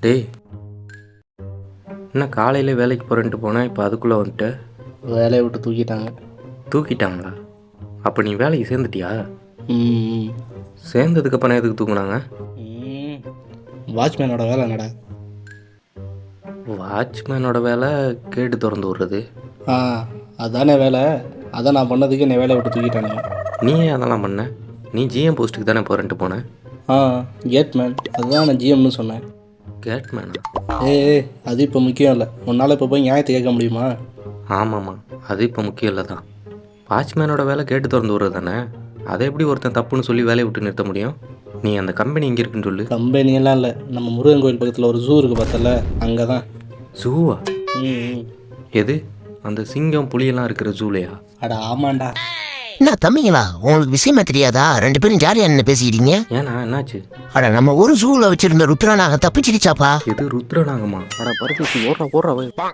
டேய், என்ன காலையில் வேலைக்கு போகிறேன்ட்டு போனேன், இப்போ அதுக்குள்ளே வந்துட்ட. வேலையை விட்டு தூக்கிட்டாங்க. தூக்கிட்டாங்களா? அப்போ நீ வேலைக்கு சேர்ந்துட்டியா? ம் சேர்ந்ததுக்கப்புறம் எதுக்கு தூக்குனாங்க? வாட்ச்மேனோட வேலை என்னடா? வாட்ச்மேனோட வேலை கேட்டு திறந்து விட்றது. அதானே வேலை. அதான் நான் பண்ணதுக்கு என்னை வேலையை விட்டு தூக்கிட்டானுங்க. நீ ஏன் அதெல்லாம் பண்ண? நீ ஜிஎம் போஸ்ட்டுக்கு தானே போகிறேன்ட்டு போனேன். கேட்மேன், அதுதான் நான் ஜிஎம்னு சொன்னேன். கேட்மேனா? அது இப்போ முக்கியம் இல்லை. உன்னால் இப்போ போய் நியாயத்தை கேட்க முடியுமா? ஆமாம்மா, அது இப்போ முக்கியம் இல்லை தான். வாட்ச்மேனோட வேலை கேட்டு திறந்து விட்றது தானே. அதை எப்படி ஒருத்தன் தப்புன்னு சொல்லி வேலையை விட்டு நிறுத்த முடியும்? நீ அந்த கம்பெனி எங்கே இருக்குன்னு சொல்லு. கம்பெனியெல்லாம் இல்லை, நம்ம முருகன் கோயில் பக்கத்தில் ஒரு ஜூ இருக்குது பார்த்தல, அங்கே தான். ஜூவா? எது, அந்த சிங்கம் புலியெல்லாம் இருக்கிற ஜூலையா? அட ஆமாண்டா. என்ன தம்பிங்களா, உங்களுக்கு விஷயமா தெரியாதா? ரெண்டு பேரும் ஜாலியா என்ன பேசிக்கிறீங்க? ஏன்னா என்னாச்சு? அட நம்ம ஒரு ஜூல வச்சிருந்த ருத்ரநாகம் தப்பிச்சிருச்சாப்பா. எது ருத்ரநாகமா? அட பரதேசி, ஓடுறா ஓடுறா.